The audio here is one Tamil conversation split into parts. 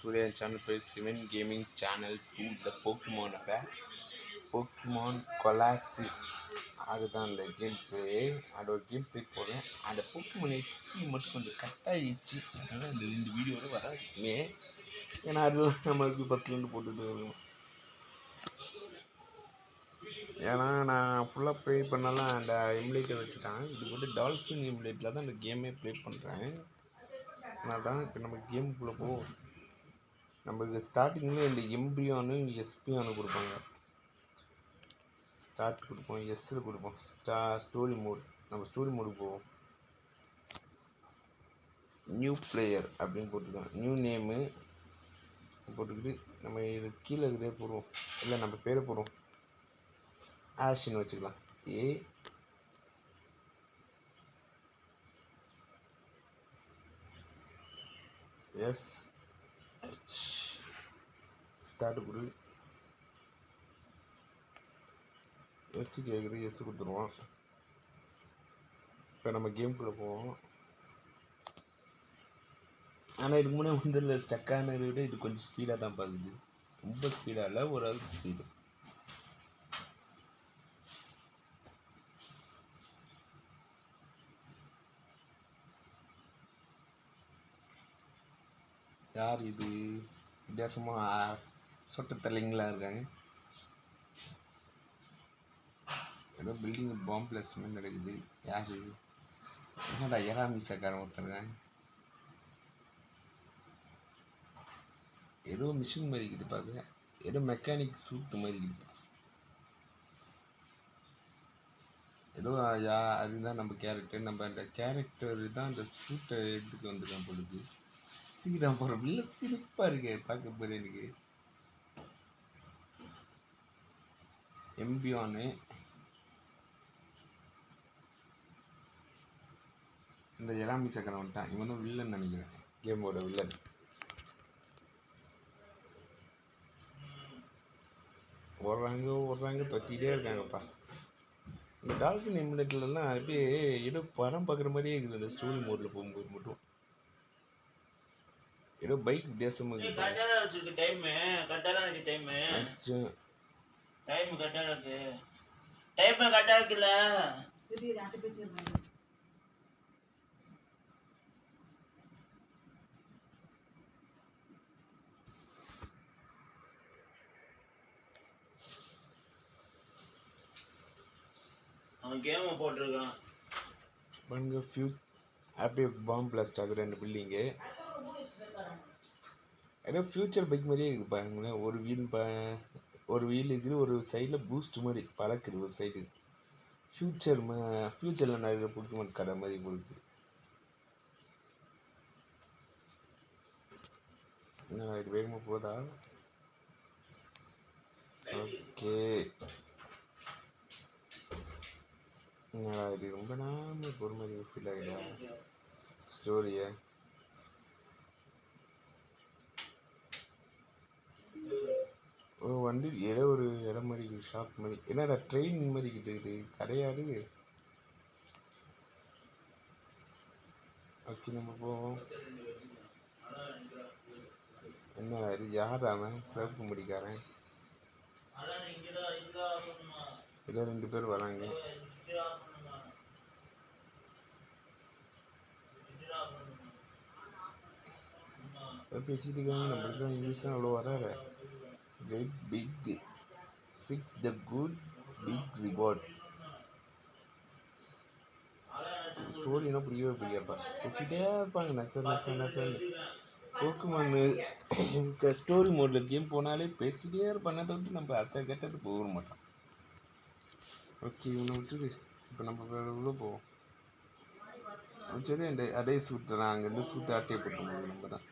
Surya channel for Simon Gaming channel to the Pokemon Pokemon Colossus. அதுதான் அந்த கேம் பிளே. அதோட கேம் பிளே போடுறேன். அந்த போக்குமோன் எக்ஸ்பி மட்டும் கொஞ்சம் கட்டாயிடுச்சு. அதனால் அந்த 2 வீடியோட வராதுமே. ஏன்னா அதுதான் நம்மளுக்கு 10லேருந்து போட்டுட்டு வருவோம். ஏன்னா நான் ஃபுல்லாக ப்ளே பண்ணலாம் அந்த எமுலேட்டர் வச்சுட்டான். இது வந்து டால்ஃபின் எமுலேட்டரில் தான் அந்த கேமே ப்ளே பண்ணுறேன். அதனால தான் இப்போ நம்ம கேமுக்குள்ளே போவோம். நம்மளுக்கு ஸ்டார்டிங்கில் இந்த எம்பியானு எஸ்பியானு கொடுப்பாங்க. ஸ்டார்ட் கொடுப்போம், எஸ்ஸில் கொடுப்போம், ஸ்டோரி மோட். நம்ம ஸ்டோரி மோடுக்கு போவோம். நியூ பிளேயர் அப்படின்னு போட்டுக்கலாம். நியூ நேமு போட்டுக்கிட்டு நம்ம இது கீழே இதே போடுவோம். இல்லை நம்ம பேரை போடுவோம். ஆஷின்னு வச்சுக்கலாம். எஸ் ஸ்டார்ட் கொடு. எஸ் கேட்குது, எஸ் கொடுத்துருவோம். இப்போ நம்ம கேம்குள்ளே போவோம். ஆனால் இதுக்கு முன்னே ஒன்றில் ஸ்டக்கானதை விட இது கொஞ்சம் ஸ்பீடாக தான் பார்க்குது. ரொம்ப ஸ்பீடாக இல்லை, ஓரளவுக்கு ஸ்பீடு. யார் இது? வித்தியாசமாக சொட்ட தலைங்களாக இருக்காங்க. ஏதோ பில்டிங் பாம்பு பிளேஸ்மெண்ட் நடக்குது. யார் இது? என்னடா எராமிசக்காரன் ஒருத்தருங்க. ஏதோ மிஷின் மாதிரி இருக்குது பார்க்க. ஏதோ மெக்கானிக் சூட் மாதிரி இருக்குது. ஏதோ அதுதான் நம்ம கேரக்டர். நம்ம அந்த கேரக்டர் தான் அந்த சூட்டை எடுத்துட்டு வந்துருக்கான் பொழுது. சீக்கிரம் போகிற இல்லை சிரிப்பாக இருக்கு பார்க்க போகிற. எனக்கு எம்பியானு இந்த எராமி சக்கரம் வந்துட்டான். இவனும் வில்லன் நினைக்கிறேன், கேமோட வில்லன். ஓடுறாங்க தொட்டிகிட்டே இருக்காங்கப்பா. இந்த டால்ஃபின் எமுலேட்டர்லாம் அப்படியே ஏதோ படம் பார்க்குற மாதிரியே இருக்குது. அந்த ஸ்டோரி மோடில் போகும்போது மட்டும் ஏதோ பைக் வித்தியாசமாக இருக்குது. அவன் கேம் போட்டுருக்கான் பாருங்க. அப்படியே பாம்பு பிளாஸ்ட் ஆகுது அந்த பில்டிங்கு. ஏதோ ஃபியூச்சர் பைக் மாதிரியே இருக்குது பாருங்களேன். ஒரு வீல் இருக்குது, ஒரு சைடில் பூஸ்ட் மாதிரி பறக்குது ஒரு சைடு. ஃபியூச்சரில் நிறைய போக்குமோன் கடை மாதிரி போகுது. என்ன இது வேகமாக போதா? ஓகே. என்னடா இது ரொம்ப நாம பொறுமதி ஃபீல் ஆகிடா ஸ்டோரியை. வந்து ஏதோ ஒரு இடம் மாதிரி இருக்குது, ஷாப் மாதிரி. என்னடா ட்ரெயின் மாதிரி இருக்குது, கிடையாது. ஓகே நம்ம போவோம். என்ன இது யார் அவன்? சிறப்பு முடிக்காரன். ஏதோ 2 பேர் வராங்க. பேசிட்டு இருக்காங்க. நம்மளுக்கு தான் இங்கிலீஷ் தான் அவ்வளோ வராது. Wait pick fix the good pick reward. ஸ்டோரினா புரியப்பா. பேசிட்டே இருப்பாங்க. நச்சல் போக்குமோன் ஸ்டோரி மோடில் கேம் போனாலே பேசிட்டே இருப்பாங்க. அதை விட்டு நம்ம அத்தை கட்டது போக மாட்டோம். ஓகே இவனை விட்டுது. இப்போ நம்ம உள்ளே போவோம். சரி அதே சூட்டுறான். அங்கேருந்து சூட்டு ஆட்டையை போட்டு நம்ம தான்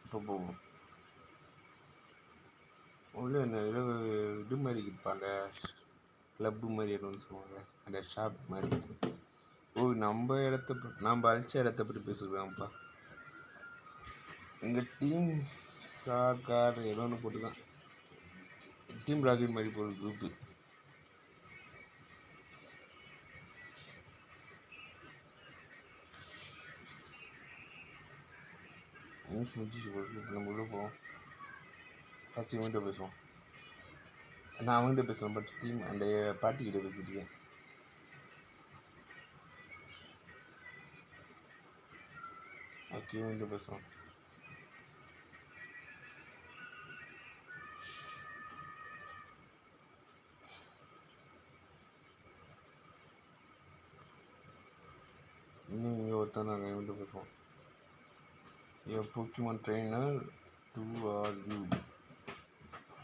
இப்போ போவோம். உள்ள என்ன ஏதோ இது மாதிரி இருப்பாங்க, கிளப்பு மாதிரி எதுவும் சொல்லுவாங்க, அந்த ஷாப் மாதிரி. நம்ம அழிச்ச இடத்த பற்றி பேசுகிறான்ப்பா. எங்கள் டீம் சாகார் ஏதோ ஒன்று போட்டுதான். டீம் ராக்கெட் மாதிரி போகிற குரூப்பு. நியூஸ் முடிச்சு இப்போ நம்ம உள்ள போவோம். ஃபஸ்ட்டு இவன்கிட்ட பேசுவோம். நான் அவங்ககிட்ட பேசுகிறேன், பட் டீம் அந்த பாட்டிக்கிட்ட பேசிட்டுருக்கேன். ஓகே, இவன்கிட்ட பேசுவோம். இன்னும் இங்கே ஒருத்தன் நாங்கள் இவன்கிட்ட பேசுவோம். Your Pokemon trainer to are you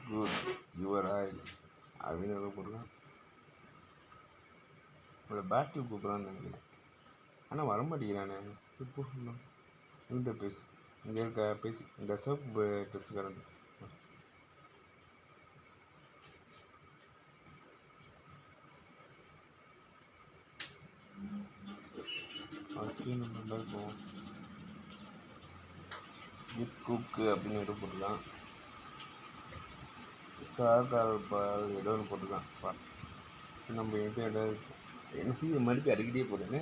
good your eye அப்படின்னு எவ்வளோ போடுறான். உங்களோட பேட்டில் கூப்பிட்றான்னு நினைக்கிறேன், ஆனால் வரமாட்டேங்கிறானே. சூப்பர் இவன்கிட்ட பேசு, இங்கே இருக்க பேசி இந்த சர்ஃப் ட்ரெஸ்ஸுக்காரன். ஓகே, நம்ம போவோம். கிஃப்ட் குக்கு அப்படின்னு எதுவும் போட்டுக்கலாம். சாதாரண பால் ஏதோ ஒன்று போட்டுக்கலாம். நம்ம எங்கே இடம் எனக்கு மறுபடியும் அடிக்கடியே போடுறேன்னு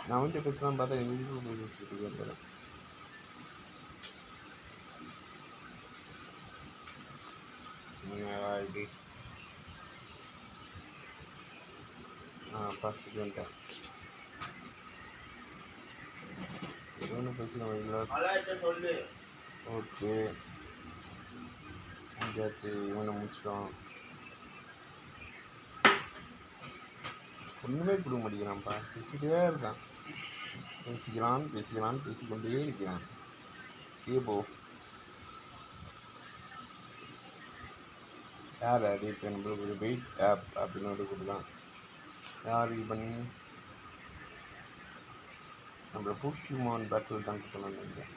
நான் வந்துட்டு பேசலாம் பார்த்தா எங்கள் பேசிட்டு இது பார்த்துட்டு வந்துட்டேன். ஏதோ ஒன்று பேசலாம் சொல்லு. ஓகே, அஞ்சாச்சு. இவனை முடிச்சிட்டோம். ஒன்றுமே கொடுக்க மாட்டேங்கிறான்ப்பா, பேசிக்கிட்டே இருக்கான். பேசிக்கொண்டே இருக்கிறான். போ யார் அது? இப்போ நம்மளுக்கு ஒரு வெயிட் ஆப் அப்படின்னு ஒரு கொடுதான். யார் இது பண்ணி நம்மளை போக்கிமான் பேட்டில் தான் கொடுக்கணும்னு நினைக்கிறேன்.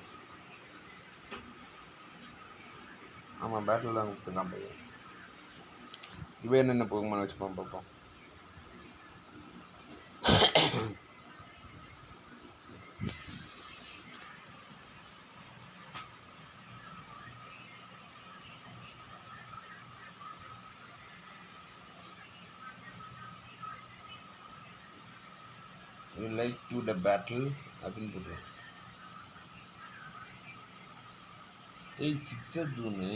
ஆமாம், பேட்டில் தான் கொடுத்துருக்கான் பையன். இவன் என்னென்ன போகுமான்னு வச்சுப்போம், பார்ப்போம். You like to the battle அப்படின்னு போடுறேன். ஏய், 6 ஜூனு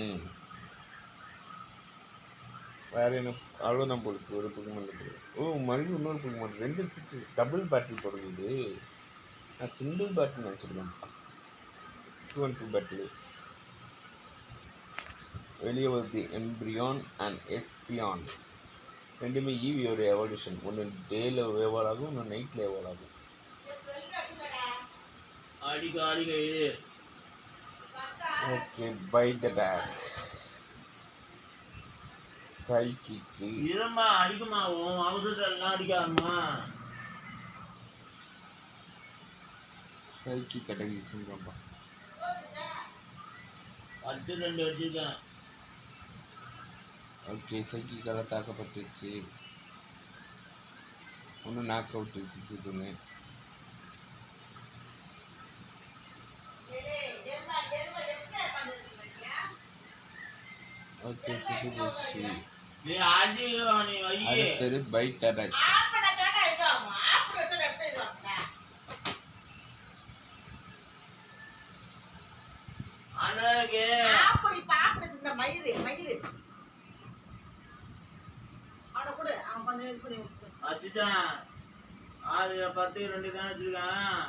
வேறு என்ன அவ்வளோதான் போடுது. ஒரு புக்குமன் போடுது. மறுபடியும் இன்னொரு புக்குமன் 2 6 டபுள் பேட்டில் போடுறது. நான் சிங்கிள் பேட்டில் நினச்சிருக்கேன்ப்பா. 2 and 2 பேட்டில் வெளியே வருது. எம்பிரியான் அண்ட் எஸ்பியான் ரெண்டுமே ஈவியோட எவல்யூஷன். ஒன்று டேயில் எவால் ஆகும், ஒன்று நைட்டில் எவால் ஆகும். ஓகே, பை த பேக் சைக்கிக்கு இருமா அடிக்குமா? அவசரம்லாம் அடிக்காதம்மா. சைக்கி கட்டகி சொல்கிறப்பா. 2 அடிச்சிருக்கேன். ஓகே, சைக்கிக்கால தாக்கப்பட்டுச்சு. ஒன்று knock out 6 June. Okay, city போச்சு. அடுத்தது பைட் அட்டாக். வச்சுட்டான். 10 2 தானே வச்சிருக்கான்.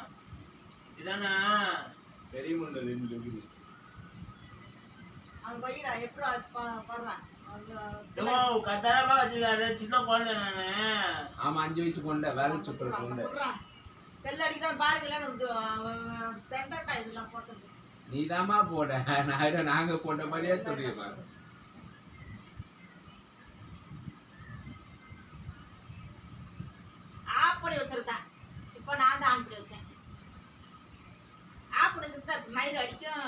இதானே பெரிய முண்டை 2 இருக்குது. கத்தாரப்பா வச்சிருக்காரு. சின்ன குழந்தை நானு. ஆமா, 5 வயசு கொண்ட வேலை சுற்றுற குழந்தை. நீதாம்மா போட, நாங்க போட்ட மாதிரியே சொல்லிடுமா. ஆப்படி வச்சிருந்தேன். இப்ப நான் தான் ஆன் பண்ணி வச்சேன். ஆப்படி வச்சிருந்தா மயில் அடிக்கும்.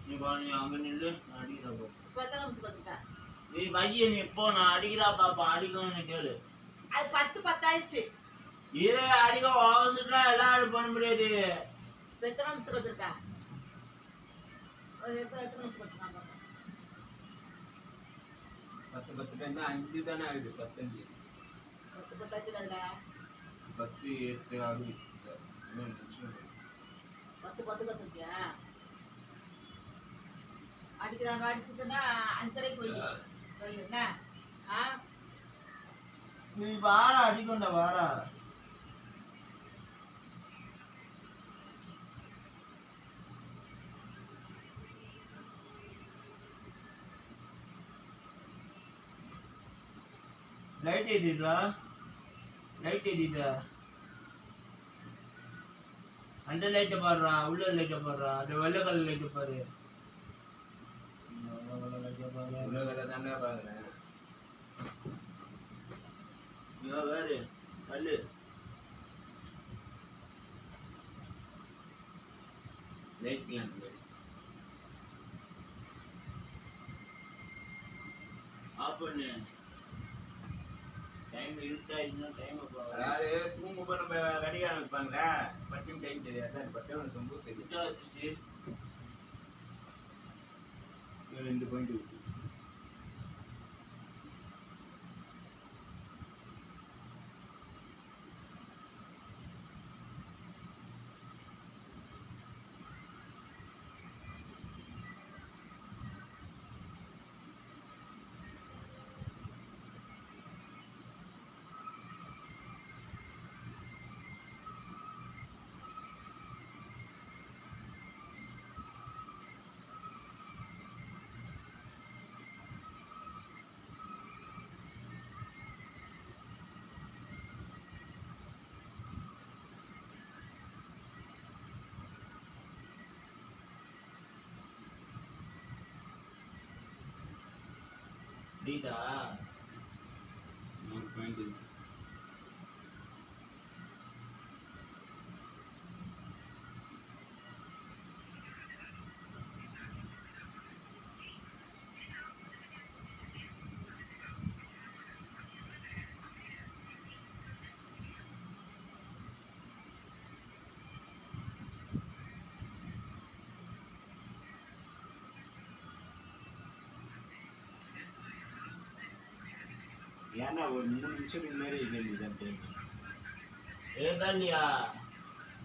நீ அங்க நில்லு, நான் அடிக்கிறா. இப்ப எத்தனை நிமிஷம் வச்சுட்டா? நீ பைய நீ எப்போ நான் அடிக்கிறா பாப்பா, அடிக்கணும்னு கேளு. அது 10 ஆயிடுச்சு. இரு, அடிக்க அவசரா எல்லாம் பண்ண முடியாது. இப்ப எத்தனை நிமிஷத்துக்கு வச்சிருக்கா? எத்தனை நிமிஷம் வச்சிருக்காங்க? 10 10 5 தானே ஆகுது. 15 10 10 ஆச்சுல. 10 ஆகுது. இன்னும் 2 நிமிஷம். 10 வச்சிருக்கியா? அடிக்கிறாங்க அடிச்சுட்டுனா 5:30 போய் என்ன? ஆ நீ வாரா அடிக்கொண்ட வாரா. லைட் எரியுதா? லைட் எரியுதா? அந்த லைட்டை பாடுறா, உள்ள லைட்டை பாடுறா, அந்த வெள்ளை கலர் லைட்டை பாரு. உலகத்தை தானே பார்க்குறேன். வேறு கல்லு லைட் லேம்ப் ஆஃப் பண்ணு. டைம் இருக்கா இன்னும் டைம் அதாவது தூங்கு போய் நம்ம கடிகாரம் வைப்பாங்களே, பட்டும் டைம் தெரியாது. அது பட்டம் ரொம்ப தெரியும். வச்சுச்சு 2 பாயிண்ட் இருக்கு. புரியுதா? 1 பாயிண்ட் இருக்கு. ஏன்னா ஒரு 3 நிமிஷம் முன்னாடி இது டைம் ஏதா இல்லையா?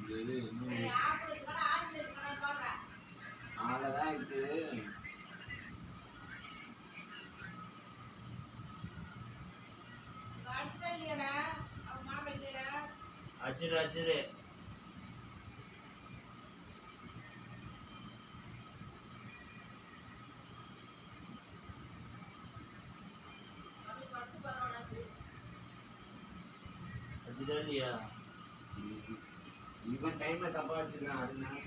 இது இன்னும் ஆஃப் இருக்கா ஆன் இருக்கா சொல்றேன். ஆளதான் இருக்கு. அடிச்சுட்டே இல்லையாடா? அவன் மாமா இல்லையா? அச்சுரு அச்சுரு அது 10 பரவாயில்லை. அச்சுரா இல்லையா? இவன் டைமை தப்பா வச்சிருக்கான். அது நான்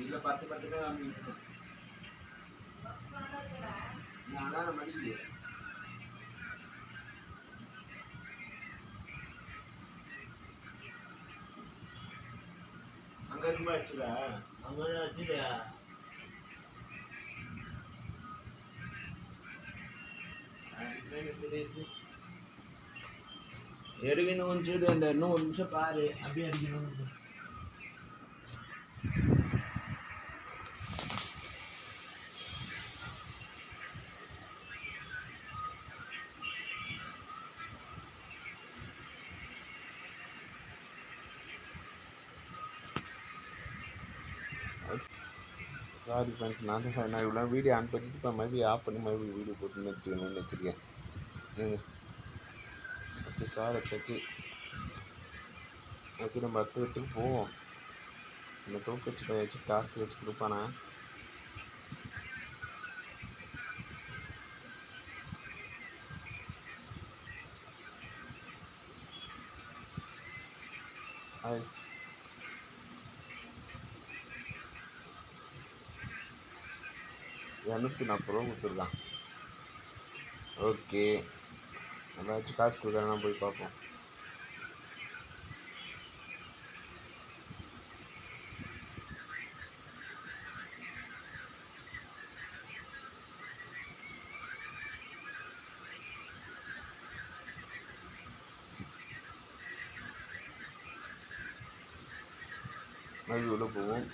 இல்ல 10 தான் வாங்கிட்டு நான் மடிக்கலையே. அங்க இருக்குமா அச்சுரா? அங்க அச்சுரியா? எடுக்கணும் கொஞ்சம் அந்த இன்னும் 1 நிமிஷம் பாரு. அப்படியே அடிக்கணும். சாரி ஃப்ரெண்ட்ஸ், நான் இவ்வளோ வீடியோ ஆன் பண்ணிட்டு இப்போ மறுபடியும் ஆஃப் பண்ணி மறுபடியும் வீடியோ போட்டு நிறுத்திக்கணும்னு வச்சுருக்கேன். ஓகே சார், வச்சாச்சு. ஓகே, நம்ம அடுத்த வீட்டுக்கு போவோம். இந்த தூக்க வச்சு காசு வச்சு கொடுப்பானா? ஐஸ் 240 ரூபா கொடுத்துருக்கான். ஓகே, ஏதாச்சும் காசு கொடுக்குறானா போய் பார்ப்போம். மறுபடியும் உள்ள போவோம்.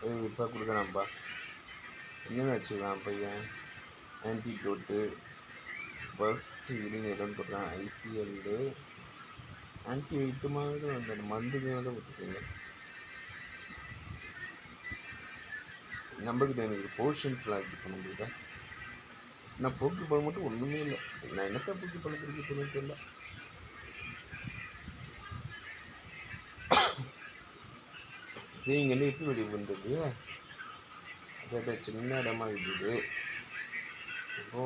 இப்போ கொடுக்குறான்ப்பா. என்னென்ன வச்சுக்கலாம் பையன்? ஆன்டிடோட்டு, ஃபர்ஸ்ட் ஹீலிங் எதுவும் போடுறான். ஐசிஎல்லு ஆன்டி வைட்டமாக அந்த மருந்துகள் தான் கொடுத்துருக்கீங்க. நம்மக்கிட்ட எனக்கு போர்ஷன்ஸ்லாம் இது பண்ண முடியுதா? நான் போக்கு பழம் மட்டும் ஒன்றுமே இல்லை. நான் என்னத்த போக்கு பழம் பிடிக்க போகணும்னு தெரியல. சரி, இங்கே என்ன எப்படி வெளியே பண்ணுறது? அதை சின்ன இடமா இருக்குது. ஓ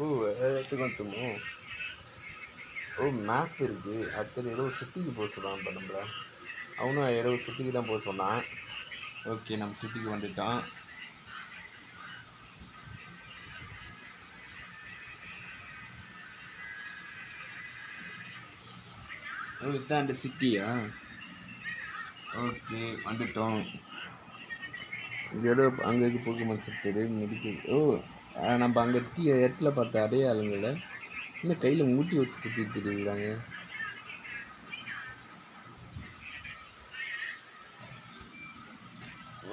ஓ இடத்துக்கு வந்துட்டோமோ? ஓ மேப் இருக்குது. அடுத்தது ஏதோ சிட்டிக்கு போக சொல்கிறான்ப்பா நம்மள. அவனும் ஏதோ சிட்டிக்கு தான் போக சொன்னான். ஓகே, நம்ம சிட்டிக்கு வந்துட்டோம். இதுதான் அந்த சிட்டியா? ஓகே, வந்துட்டோம். இங்கே அங்கே இருக்கு போக்குமன் செக்டரு மெடிக்கல். ஓ நம்ம அங்கே இடத்துல பார்த்த அதே ஆளுங்களை இன்னும் கையில் மூட்டி வச்சு சுற்றிட்டு இருக்கிறாங்க.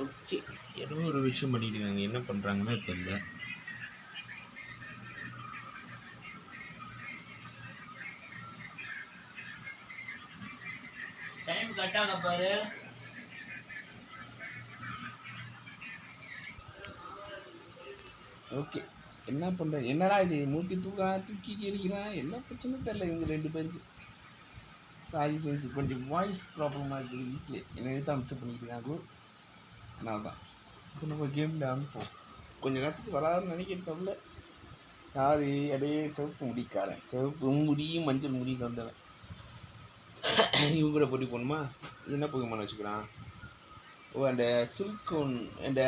ஓகே, ஏதோ ஒரு விஷயம் பண்ணிட்டு இருக்காங்க. என்ன பண்ணுறாங்கன்னு தெரியல. டைம் கட்டாக பாரு. ஓகே, என்ன பண்ணுறேன்? என்னடா இது மூட்டி தூக்கி இருக்கிறான்? என்ன பிரச்சனை தெரியல இவங்க 2 பேருக்கு. சாரி ஃப்ரெண்ட்ஸ், கொஞ்சம் வாய்ஸ் ப்ராப்ளமாக இருக்குது. வீட்டில் என்னை எடுத்து அம்சம் பண்ணிக்கிறாங்க. அதனால தான் இப்போ நம்ம கேமில் அனுப்போம். கொஞ்சம் நேரத்துக்கு வராதுன்னு நினைக்க தெரியல. யாரு அப்படியே சிவப்பு முடிக்காரன், சிவப்பு முடியும் மஞ்சள் முடியும் வந்தவன். இவங்க கூட போட்டி போகணுமா? என்ன போகமான வச்சுக்கிறான்? ஓ அந்த சில்கோன் அந்த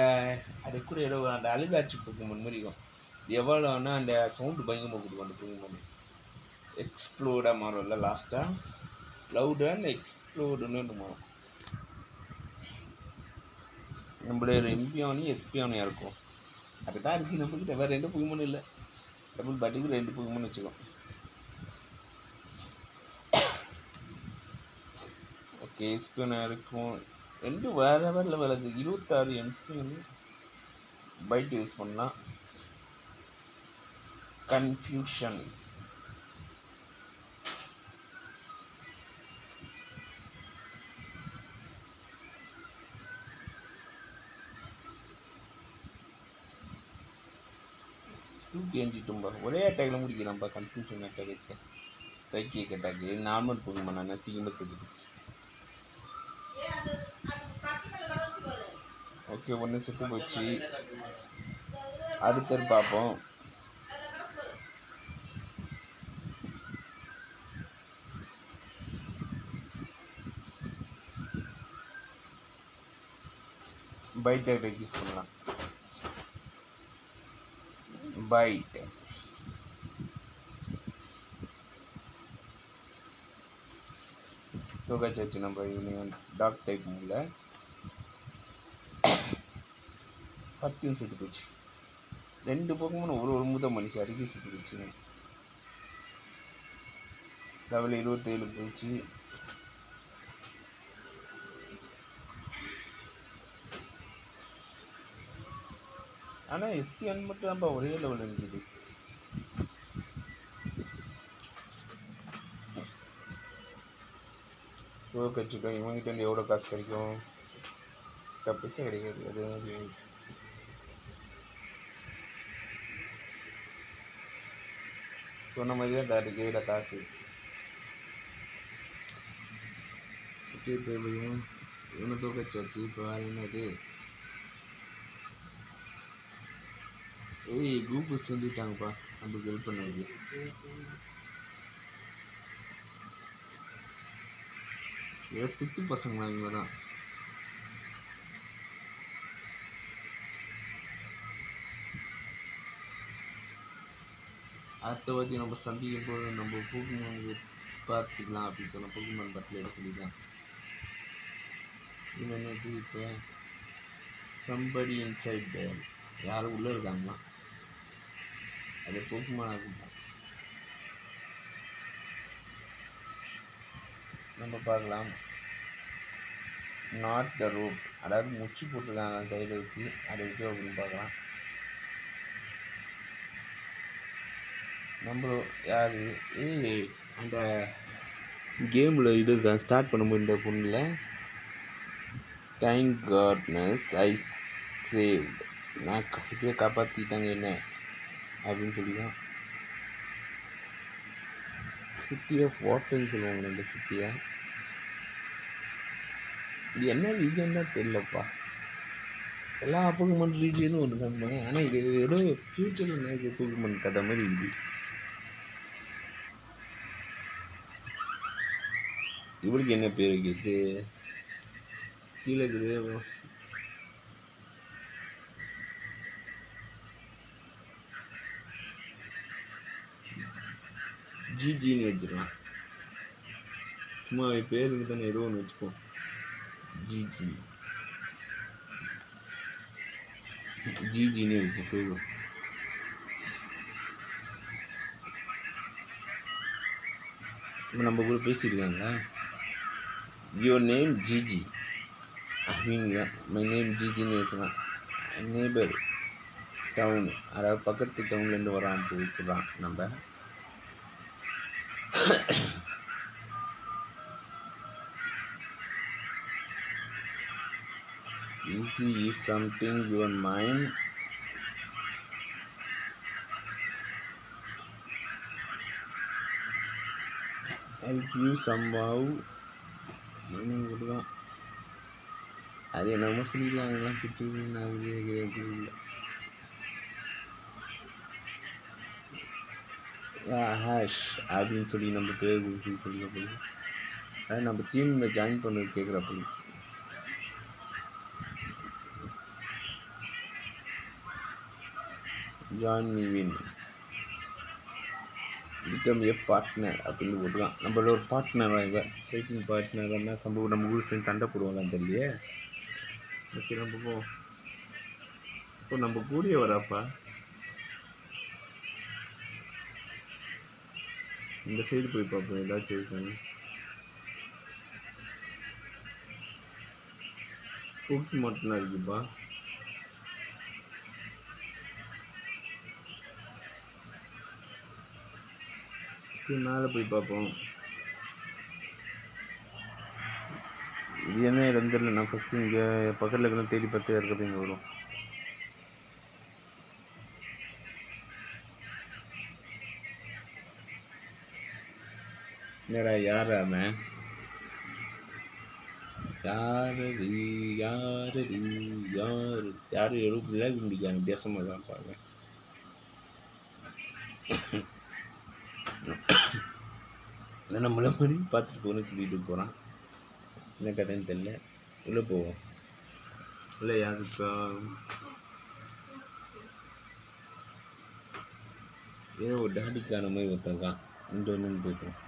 அது கூட ஏதோ அந்த அழுகாட்சி போக்குமன் மாதிரி இருக்கும். எவ்வளோன்னா அந்த சவுண்டு பயங்கரமாக கொடுக்கும் அந்த போக்குமன். எக்ஸ்ப்ளோடாக மாறும்ல லாஸ்ட்டாக. லவுடாக எக்ஸ்ப்ளோடுன்னு மாறும். நம்மளோட எம்பியானி எஸ்பியானியாக இருக்கும். அதுதான் இருக்குது நம்மக்கிட்ட. வேறு 2 போக்குமன் இல்லை. டபுள் பாட்டுக்கு 2 போக்குமன் வச்சுக்கோம். ஓகே, எஸ்பியானாக இருக்கும். 2 வேறு லெவல். அது 26 எஸ்பியான் பைட் யூஸ் பண்ணலாம். கன்ஃபியூஷன் தூக்கி எஞ்சிட்டோம்பா. ஒரே அட்டாக்ல முடிக்கிறான்ப்பா. கன்ஃபியூஷன் அட்டாக் வச்சு சைக்கிக் அட்டாக்கு நார்மல் போகுமா? நான் சீக்கிரமாக செத்துக்குச்சு. ஓகே, ஒன்று செத்து போச்சு. அடுத்தது பார்ப்போம். பைட் அட்டாக் யூஸ் பண்ணலாம். பைட் தூக்காச்சு நம்ம இவங்க டாக் டைப் மூல 10 செத்து போச்சு. 2 பக்கமும் ஒரு முதல் மனுஷன் அடிக்கி செத்து போச்சுங்க. லெவல் 27 போச்சு. ஆனால் எஸ்பிஎன் மட்டும் தான்ப்பா ஒரே லெவல் இருக்குது. கட்சிக்கும் இவங்ககிட்ட இருந்து எவ்வளோ காசு கிடைக்கும்? பைசா கிடைக்காது. அது சொன்ன மாதிரி தான் டாடி கையில் காசு. ஓகே, இப்போ இவனை தூக்கச்சு வச்சு இப்போ வேறு என்னது? ஏய், குரூப்பு செஞ்சுட்டாங்கப்பா நம்மளுக்கு ஹெல்ப் பண்ணது. ஏதோ திட்டு பசங்களா இவங்க தான். அடுத்த வாட்டி நம்ம சந்திக்கும் போது நம்ம போக்குமன் பார்த்துக்கலாம் அப்படின்னு சொன்ன போக்குமன் பட்டில் எடுக்கலாம். இது என்னது? இப்போ சம்படி இன்சைட் யாரும் உள்ளே இருக்காங்களா? அது போக்குமன் ஆகும். நம்ம பார்க்கலாம். நாட் த ரூட், அதாவது முச்சி போட்டிருக்காங்க கையில் வச்சு, அதை வச்சு அப்படின்னு பார்க்கலாம். நம்ம யார் அந்த கேமில் இது இருக்கா ஸ்டார்ட் பண்ணும்போது இந்த பொண்ணில் டைம் கார்ட்னஸ் ஐ சேவ்ட், நான் இப்படியே காப்பாற்றிட்டாங்க என்ன அப்படின்னு சொல்லி தான் சிட்டி ஆஃப் வாட்டர்னு சொல்லுவாங்க. இந்த சிட்டியை இது என்ன ரீஜன் தான் தெரியலப்பா. எல்லா போக்குமன் ரீஜனும் ஒன்று தான், ஆனால் இது ஏதோ ஃப்யூச்சரில் நிறைய போக்குமன் கதை மாதிரி இருக்குது. இவளுக்கு என்ன பேர் வைக்கிறது கீழே இருக்குது. ஜிஜின்னு வச்சுக்கலாம். சும்மா பேருக்கு தானே ஏதோ ஒன்று வச்சுப்போம். ஜிஜி ஜிஜின்னு வச்சு போயிடும். இப்போ நம்ம கூட பேசியிருக்காங்களா, யுவர் நேம் ஜிஜி அப்படிங்க, மை நேம் ஜிஜின்னு வச்சுக்கலாம். நேபர் டவுன், அதாவது பக்கத்து டவுன்லேருந்து வரான் போய் சொல்கிறான். நம்ம easy is something your mind help you somehow. தான் அது என்னமோ சொல்லிடலாம். ஹேஷ் அப்படின்னு சொல்லி நம்ம பேர் சொல்லி அது நம்ம டீமில் ஜாயின் பண்ண கேட்குறப்ப join me win become a partner அப்படின்னு போட்டுக்கலாம். நம்மளோட ஒரு பார்ட்னராக இவ ஃபைட்டிங் பார்ட்னர் என்ன சம்பவம், நம்ம ஊர் சேர்ந்து சண்டை போடுவாங்கன்னு தெரியலையே. ஓகே நம்ம போ, இப்போ நம்ம கூடிய வராப்பா. இந்த சைடு போய் பார்ப்போம் ஏதாச்சும் இருக்காங்க. கூட்டி மட்டும்தான் இருக்குப்பா. சரி மேலே போய் பார்ப்போம். இது என்ன இடம் தெரியல. நான் ஃபஸ்ட்டு இங்கே பக்கத்தில் இருக்கிற தேடி பார்த்து இருக்கிறது இங்கே வரும். என்னடா யார் அவன், யாரு யாரு யாரு யாரு எவ்வளோ விளையாட முடியாது வித்தியாசமாக தான் பார்க்க. நம்மள மாதிரி பார்த்துட்டு போகணும்னு சொல்லிட்டு போகிறான். என்ன கதைன்னு தெரியல. உள்ளே போவோம். இல்லை யாருக்கா ஏதோ ஒரு டாடிக்கான மாதிரி ஒருத்தருக்கான். இங்கே ஒன்று பேசுகிறேன்.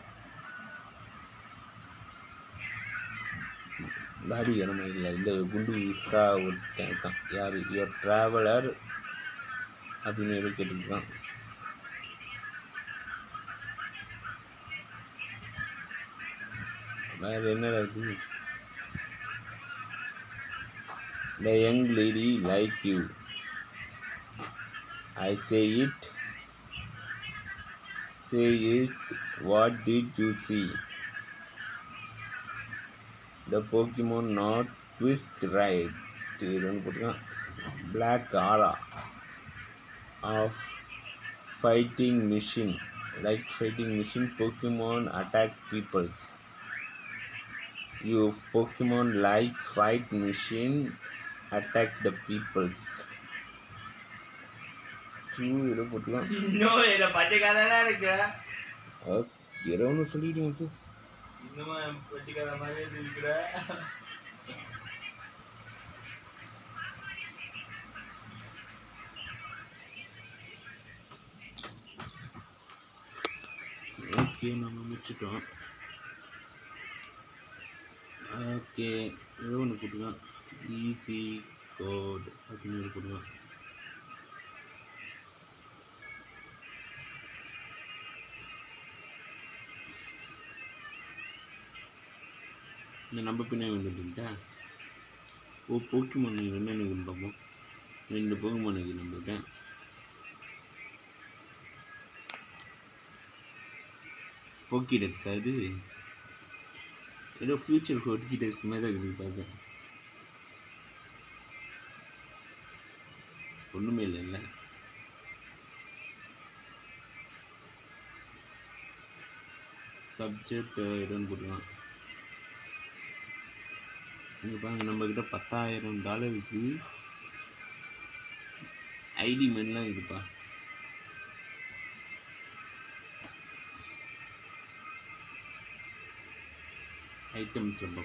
டாடிக்கான மாதிரி இல்லை, இந்த குண்டு விசா ஒருத்தன் இருக்கான். யார் யுவர் ட்ராவலர் அப்படின்னு எதுவும் கேட்டுருக்கான். வேறு என்ன இருக்குது. The young lady like you. I say it. Say it. What did you see? The Pokemon not twist right. Black aura of fighting machine. Like fighting machine, Pokemon attack peoples. You Pokemon like fight machine attack the peoples. இதை போட்டுக்கலாம். இன்னும் என்ன பச்சைக்காரலாம் இருக்கு. ஏதோ ஒன்று சொல்லிடுவோம். இப்போ இன்னுமா பச்சைக்கார மாதிரி இருக்கிற. ஓகே நம்ம முடிச்சிட்டோம். ஓகே ஏதோ ஒன்று போட்டுக்கலாம். ஈஸி கோட் அப்படின்னு போட்டுக்கலாம். இந்த நம்ம பின்னாடி வந்துட்டுட்டா போக்கிமான் என்ன இருக்குன்னு பார்ப்போம். 2 போக்கிமான் இருக்குது நம்மகிட்ட. போக்கிடெக்ஸா இது? ஏதோ ஃபியூச்சர் போக்கிடெக்ஸ் மாதிரி தான் இருக்குது பார்க்க. ஒன்றுமே இல்லைல்ல. சப்ஜெக்ட் எதுன்னு போட்டுக்கலாம். இங்கே பாருங்க, நம்மக்கிட்ட $10,000 இருக்குது. ஐடி மென்லாம் இருக்குப்பா. ஐட்டம்ஸ் ரொம்ப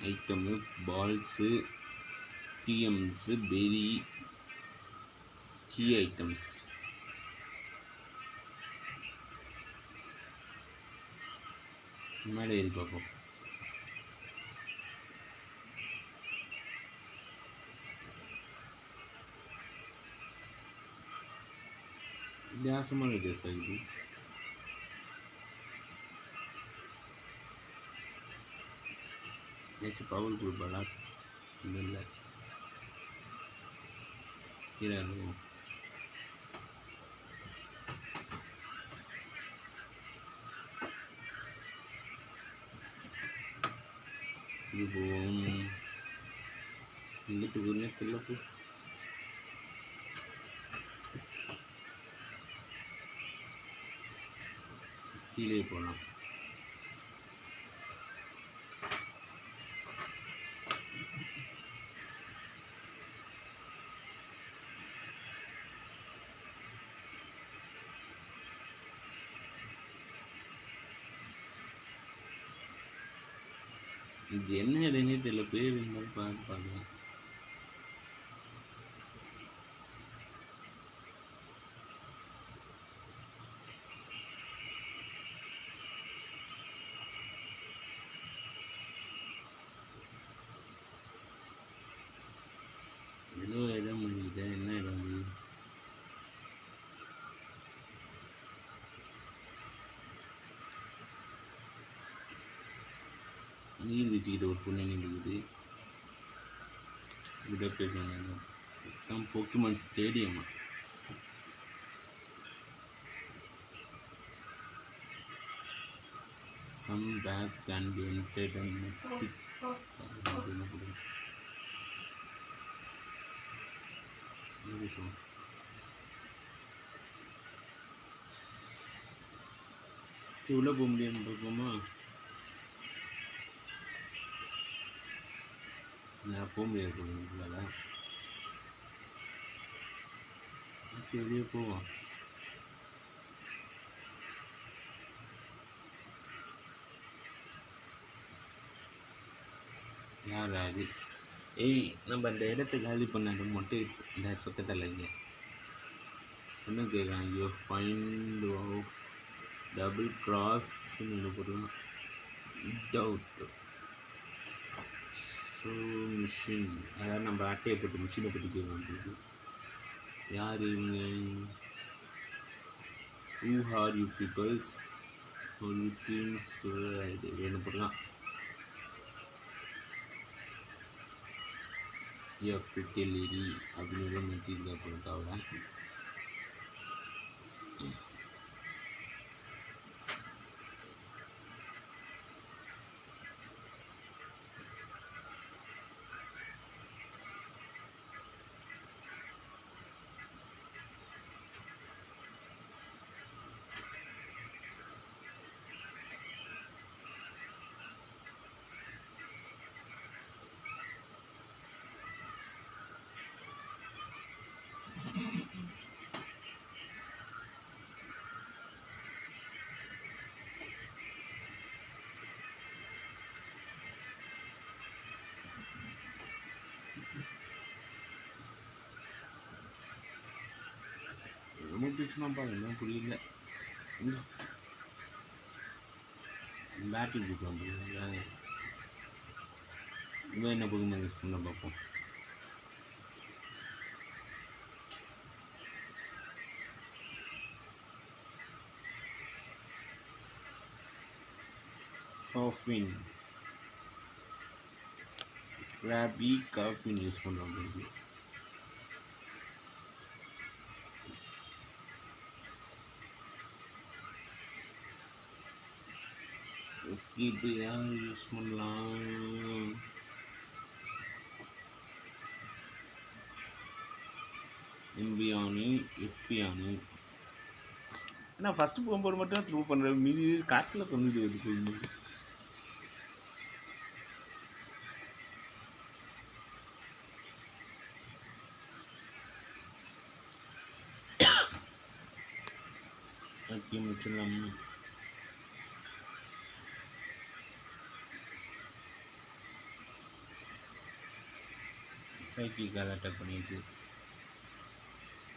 ஐட்டமு பால்ஸு டிஎம்ஸு பெரி கீ ஐட்டம்ஸ். மேலே ஏறி பார்ப்போம். வித்தியாசமான வித்தியாசம் இது. ஏதாச்சும் பவர் கொடுப்பாளா? இல்லை கீழே இருக்கும். இது போவோம். இங்கிட்டு போகிறேன் தெரியல போ. கீழே போகலாம். இது என்ன இதுன்னே தெரியல. பேர் இருந்தாலும் பார்க்கலாம். ஏதோ இடம் முடியுது. என்ன இடம் அது? நீர் வச்சுக்கிட்ட ஒரு பொண்ணு நின்றுக்குது. விட பேசுவாங்க. தான் போக்கிமான் ஸ்டேடியமா. Come back and be entertained next. சரி, உள்ள போக முடியும்னு பார்ப்போமா? நான் போக முடியாது போல. வெளியே போவோம். யார் அது? ஏய், நம்ம அந்த இடத்த காலி பண்ணது மட்டும் இந்த சொத்தத்தில் இங்கே என்ன கேட்குறாங்க? ஐயோ, ஃபைண்ட் ஆஃப் டபுள் கிராஸ் போட்டுக்கலாம். டவுட் ஸோ மிஷின், அதாவது நம்ம அட்டையை போட்டு மிஷினை பற்றி கேட்க. யார் இவங்க? Who are you peoples? ஒரு டீம்ஸ் வேணும் போடலாம். pretty lady அப்படின்னு மெட்டீரியல் அப்புறம் தவிர ரொம்ப பேசினாப்பா, என்ன புரியல. பேட்டில் கொடுக்கலாம் புரியல. இவன் என்ன புதுமை யூஸ் பண்ண பார்ப்போம். Coffin. கிராபி காஃபின்னு யூஸ் பண்ணுறோம். இது யார் யூஸ் பண்ணலாம்? எம்பியானு எஸ்பியானு. ஏன்னா ஃபஸ்ட்டு போகும்போது மட்டும் தான் த்ரூ பண்ணுறேன், மீதி காற்றில் கொண்டுட்டு வருது போகும்போது. ஓகே முடிச்சிடலாம். சைக்கிள் அட்டாக் பண்ணிட்டு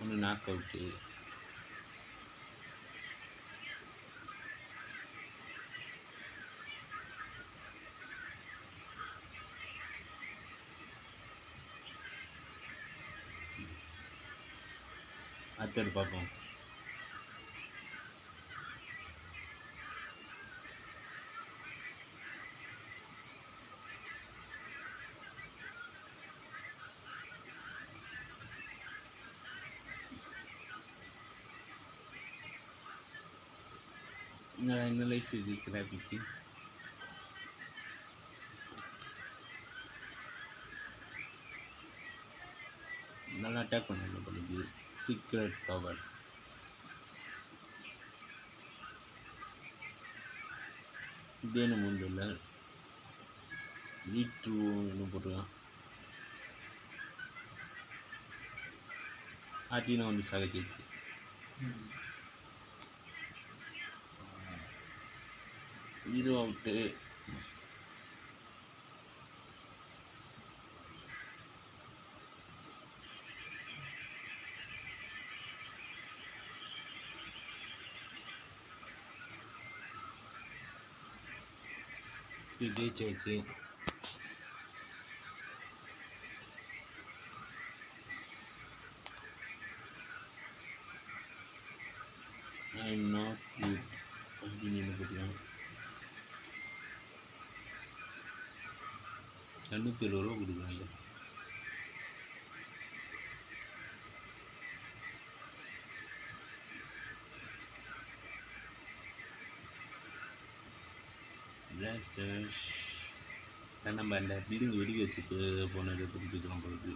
ஒன்று நாக் அவுட்டு. அடுத்தது பார்ப்போம். என்ன லைஃப் இது கிராபிக்கு. நல்லா அட்டாக் பண்ண பண்ணுது. சீக்ரெட் பவர் இதேன்னு முடியல. வீட்டு என்ன போட்டுருக்கான். ஆட்டினா வந்து சாகச்சிச்சு. இது அவுட்டு. ஜெயிச்சாச்சு. ஐ எம் நாட் குட் அப்படின்னு என்ன போட்டுருக்கான். 270 ரூபா கொடுக்குறாங்க. பிளாஸ்டர்ஸ் நம்ம அந்த பில்டிங் வெடிக்க வச்சுட்டு போனதை பற்றி பேசலாம் போகுது.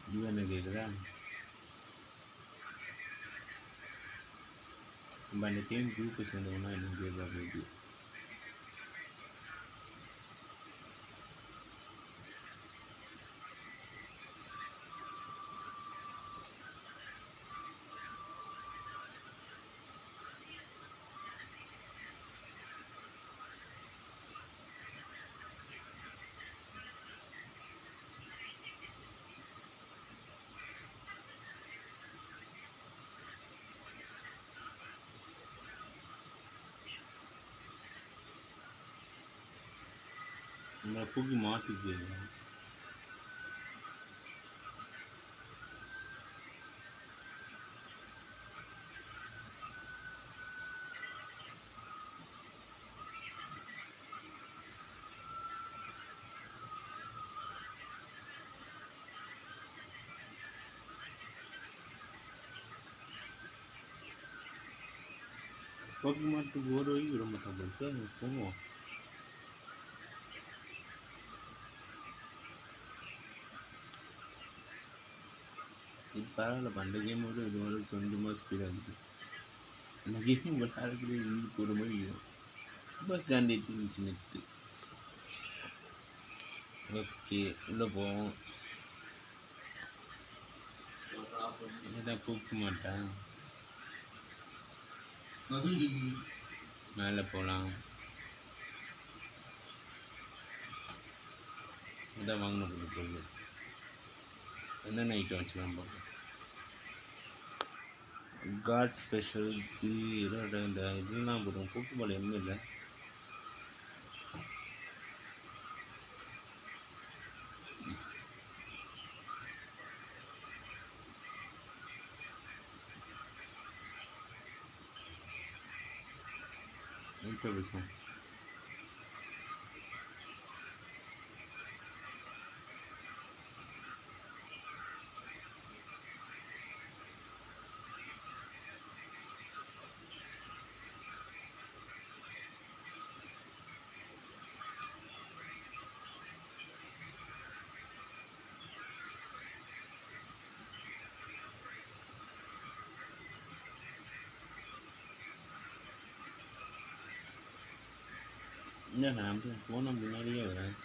இது என்ன கேட்குறா? நம்ம அந்த டீம் குரூப்பை சேர்ந்தவனா என்ன கேட்குறா போகுது. நம்மளை தூக்கி மாட்டிக்கு. தூக்கி மாட்டுக்கு ஒரு வழி விட மாட்டான் போட்டு போவோம். இது பரவாயில்ல. அந்த கேம் விட இது வரை கொஞ்சமாக ஸ்பீடாக இருக்குது. அந்த கேம் விளையாடக்கூடிய இருந்து போகிற மாதிரி ரொம்ப காண்டிட்டு இருந்துச்சு நெட்டு. ஓகே உள்ளே போவோம். இதான் கூப்பிட மாட்டேன். மேலே போகலாம். இதான் வாங்கின பொருள். என்னென்ன ஐட்டம் வச்சுக்கலாம் பார்ப்போம். காட் ஸ்பெஷல் இதோட இந்த இதெல்லாம் போடுவோம். போக்குபால் எதுவும் இல்லை. வீட்டில் பேசுவோம். இல்லை நான் போன முன்னாடியே வரேன்.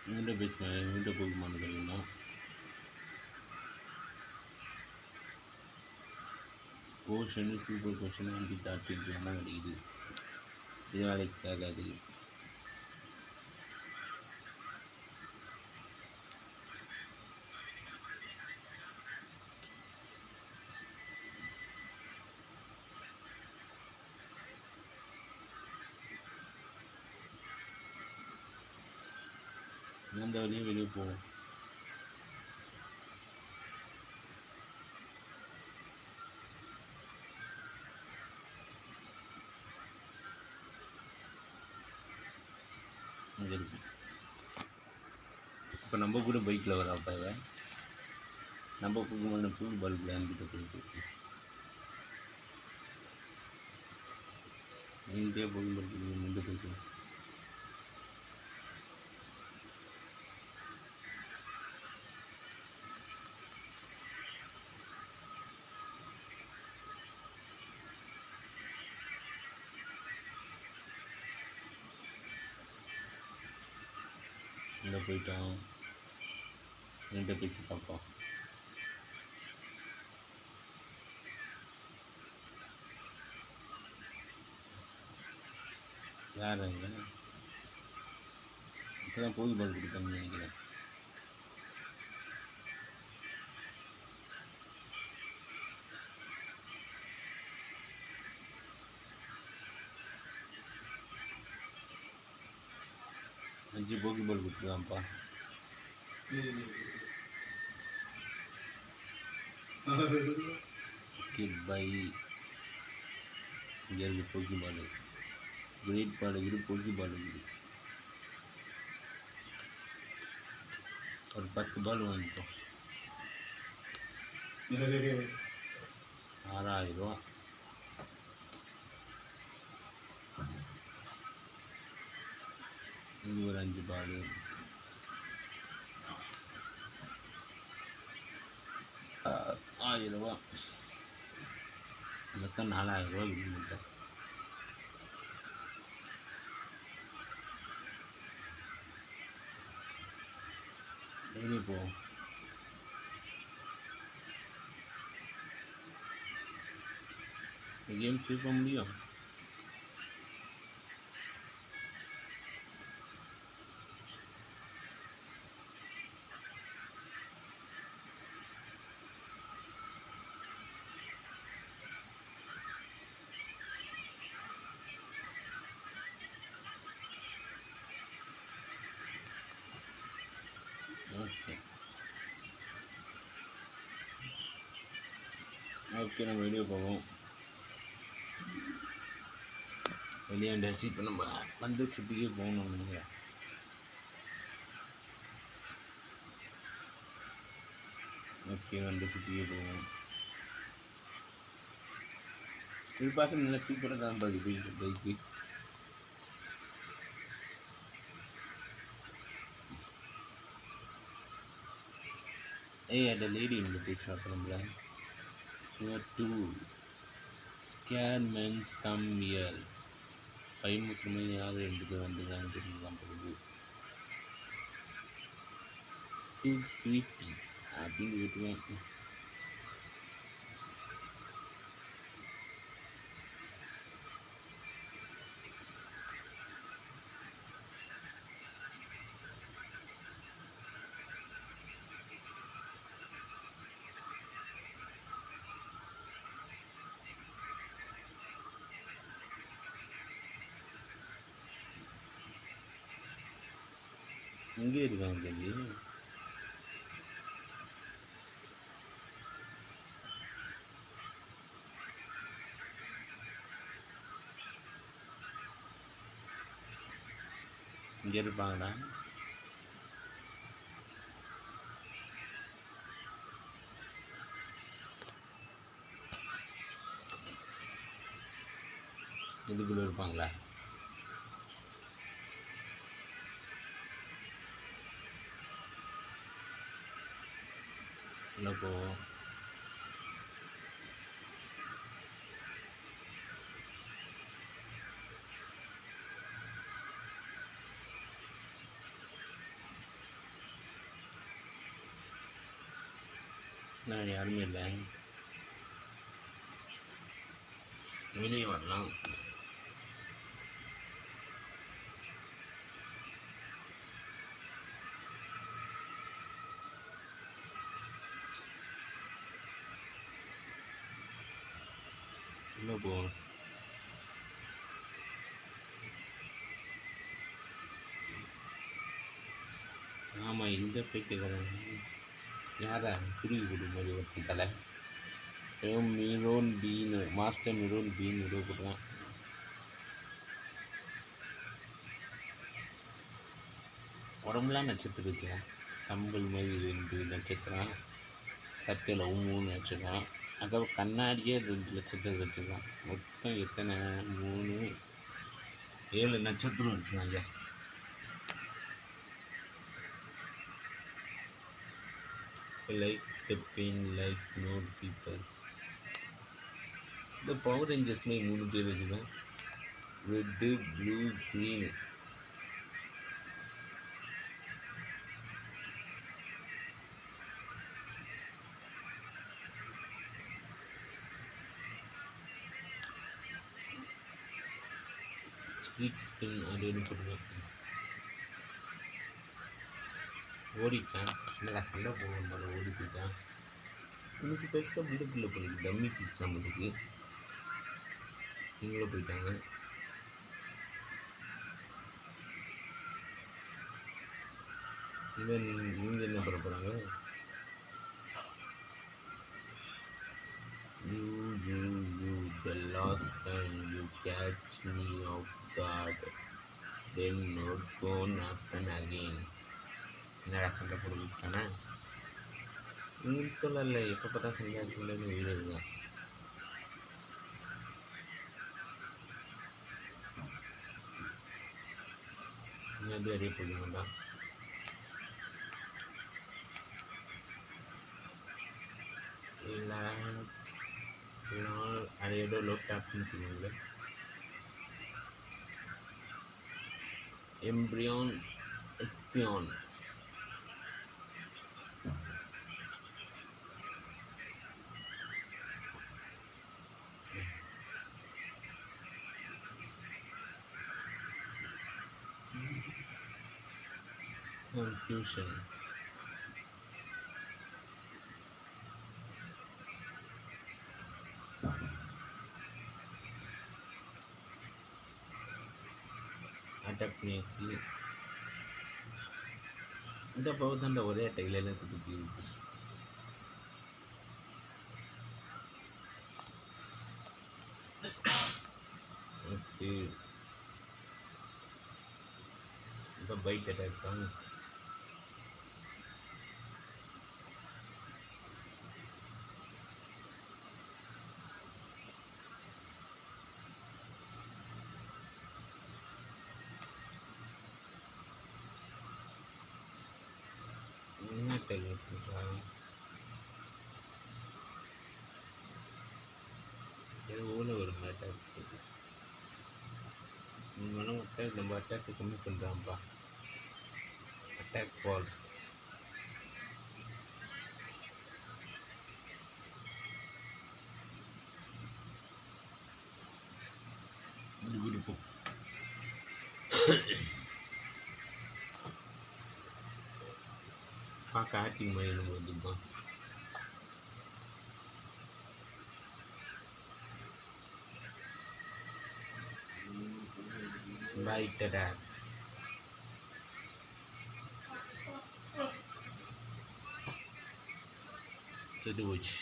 என்கிட்ட பேசுகிறேன், என்கிட்ட போக மாட்டேங்கிறீங்களா? கோஷன் சூப்பர் கோஷன் அப்படி தாட்டிட்டு தான் கிடைக்குது. இது வேலைக்கு ஆகாது. அந்த வழியும் வெளியே போவோம். அங்கே இருக்கு. இப்போ நம்ம கூட பைக்கில் வராப்பா இவன். நம்ம புது பல்பில் என்கிட்ட போயிட்டு என்கிட்டே புது பல்பு நின்று பேசுவேன். இங்கே போயிட்டோம், என்கிட்ட பேசி பார்ப்போம். யார் அங்கே? இப்போ தான் புது பல்பு கொடுத்தாங்கன்னு நினைக்கிறேன். அஞ்சு போக்கி பால் கொடுத்துருக்கான்ப்பா. Okay bye. இங்கே இருக்கு போக்கி பால். கிரேட் பால் இருக்குது, போக்கி பால் இருக்குது. ஒரு 10 பால் வாங்கிட்டோம். 6000 ரூபா. இது ஒரு 5 பால். ₹1000. மொத்தம் 4000 ரூபா விடுமுட்டேன். டெய்லி போவோம். கேம் சீக்கிரம் முடியும். ஓகே ஓகே, நம்ம வெளியே போவோம். வெளியாண்டாச்சு. இப்போ நம்ம வந்து சிட்டிக்கே போகணும் நினைக்கிறேன். ஓகே, வந்து சிட்டிக்கே போவோம். இது பார்க்க நல்லா சூப்பராக தான் பார்க்குது இந்த பைக்கு. அந்த லேடி வந்து பேசுகிறப்ப நம்மள டூ ஸ்கேர் மென்ஸ் கம் இயர் 5 மணி யார் 2 பேர் வந்துருக்காங்க தெரியுமா போகுது. 250 அப்படின்னு விட்டுருவேன். எங்கே இருக்காங்க கேள்வி? இங்கே இருப்பாங்களா? இதுக்குள்ள இருப்பாங்களா? உள்ள போவோம். நான் யாருமே இல்லை. வெளியே வரலாம். உள்ள போவோம். ஆமாம், இந்த போய்ட்டுக்கிறேன். யாரா குருவி குடி மாதிரி ஒரு தலை மிரோன் பீனு மாஸ்டர் மிரோன் பீன் ஏதோ போட்டுருக்கான். உடம்புலாம் நட்சத்திரம் வச்சுக்கான். கம்பல் மாதிரி 2 நட்சத்திரம், சட்டையில் 3 நட்சத்திரம், அதுக்கப்புறம் கண்ணாடியே 2 நட்சத்திரம் வச்சுருக்கான். மொத்தம் எத்தனை? 3 7 நட்சத்திரம் வச்சுக்காங்க. Like the pain like no peepers. இந்த பவர் ரேஞ்சர்ஸ்மே 3 பேர் வச்சுருக்கான். Red, blue, green. Six pin அப்படின்னு போட்டுருக்கேன். ஓடிட்டான். என்னடா சண்டை போகணும் போல ஓடி போயிட்டான். இன்னைக்கு பெருசாக பில்டப்பில் போயிருக்கு. டம்மி பீஸ் நம்மளுக்கு நீங்களும் போயிட்டாங்க. இல்லை நீங்கள் என்ன பண்ண போகிறாங்க? You, the last time you catch me off guard, then not gonna happen again. என்னடா சண்டை போட்டுக்கிட்டானே? நீங்கள் சொல்லலை, எப்போ பார்த்தா சண்டைன்னு வீடு இருக்கேன். எப்படி அடிய போடுங்கடா? இல்லை அதையோட லோ டேப்னு சொல்லுவாங்க. எம்ப்ரியான் எஸ்பியான். Some fusion. அட்டாக் பண்ணியாச்சு. இந்த பவர் தாண்டா ஒரே அட்டாக்ல எல்லாம் சுற்றி. ஓகே, இப்போ பைக் அட்டாக் தான். என்ன அட்டாக் யூஸ் பண்ணுறாங்க? எவ்வளோ ஒரு அட்டாக் மனம் அட்டாக் நம்ம அட்டாக் கம்மி பண்ணுறான்ப்பா. Attack fall. விருப்பம் பார்க்க ஆக்டிங் மாதிரி நம்ம வந்துருக்கோம். Light attack. செத்து போச்சு.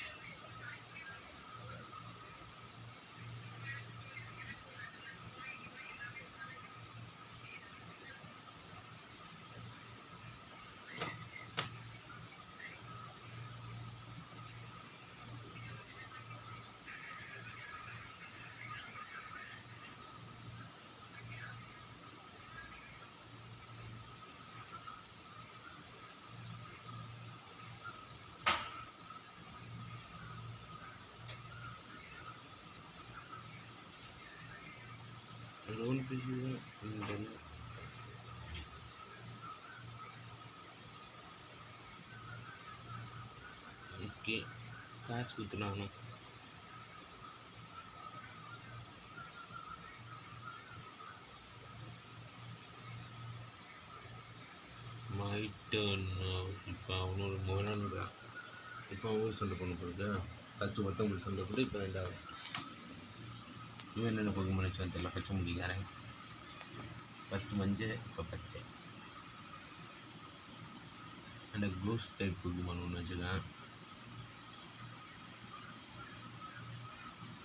ஃபோன் பேசுகிறேன். ஓகே, காசு கொடுத்துனாலும் மை டர்ன். இப்போ அவனோட மகனான்றான். இப்போ அவன் சண்டை பண்ண போகுது. ஃபஸ்ட்டு ஒருத்தவங்களுக்கு சண்டை போட்டு இப்போ ரெண்டாவது. இவன் என்னென்ன பக்கம் நினச்சான்னு தெரியல. பச்சை முடிக்காரன். ஃபஸ்ட்டு மஞ்சள், இப்போ பச்சை. அந்த கோஸ்ட் டைப் புக்குமான் ஒன்று வச்சுருக்கேன்.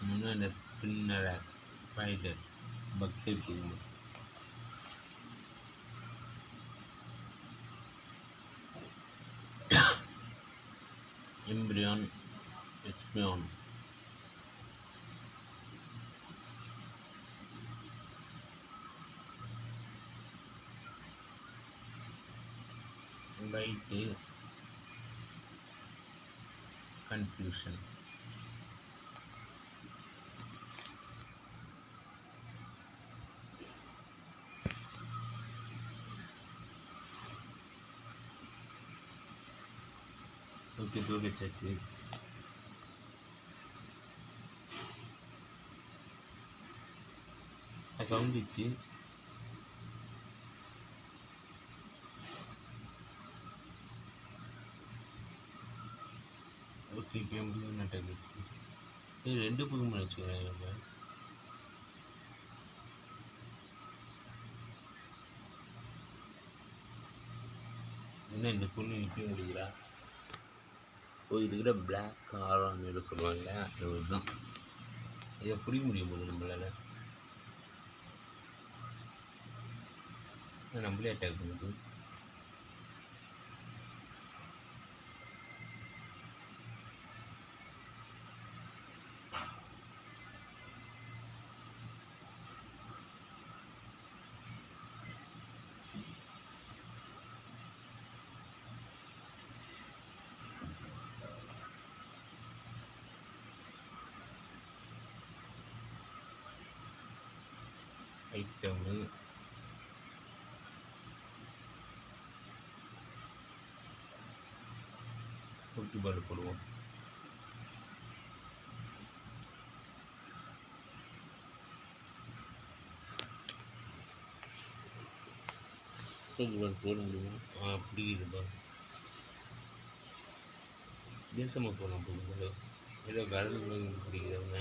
இன்னும் அந்த ஸ்பின்னர் ஸ்பைடர் பக் டைப் புக்குமான். எம்பிரியான் எஸ்பியான். Right confusion. ஓகே, தூக்கிச்சாச்சு. கவுந்துச்சு. ஓகே, இப்போ எப்படி நட்டேன். ரெண்டு பக்கம் வச்சுக்கிறேன். இப்போ என்ன இந்த பொண்ணு இப்பயும் முடிக்கிறா? ஓ, இதுக்கிட்ட பிளாக் ஆரான்னு சொல்லுவாங்க. அதுதான் இதை பிடிக்க முடியும் போது நம்மளால. நம்மளே அட்டாக் பண்ணுது. ஐட்டமு குட்டி பால் போடுவோம். குட்டி பால் போட முடியும். அப்படி இதுப்பா தேசமாக போகலாம். போகும்போது ஏதோ கடல் பிடிக்கிறவங்க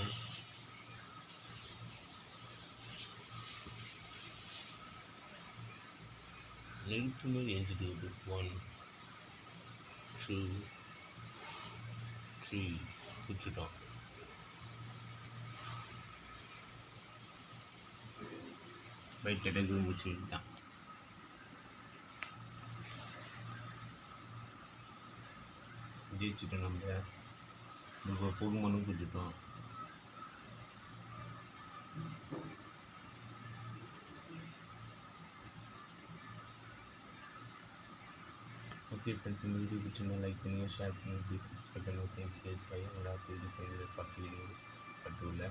நெருப்பு மாதிரி எஞ்சிட்டு வருது. 1 2 3 பிடிச்சிட்டோம். பைக் அட்டாக்கு முடிச்சு தான் ஜெயிச்சுட்டோம். நம்ம இப்போ போகுமானும் பிடிச்சிட்டோம். ஓகே ஃப்ரெண்ட்ஸ், இந்த வீடியோ பிடிச்சிருந்தா லைக் பண்ணுங்கள், ஷேர் பண்ணுங்கள், ப்ளீஸ் சப்ஸ்கிரைப் பண்ணுங்கள். Thank you please buy. எல்லா வீடியோ பார்த்து வீடியோ பட்டுள்ள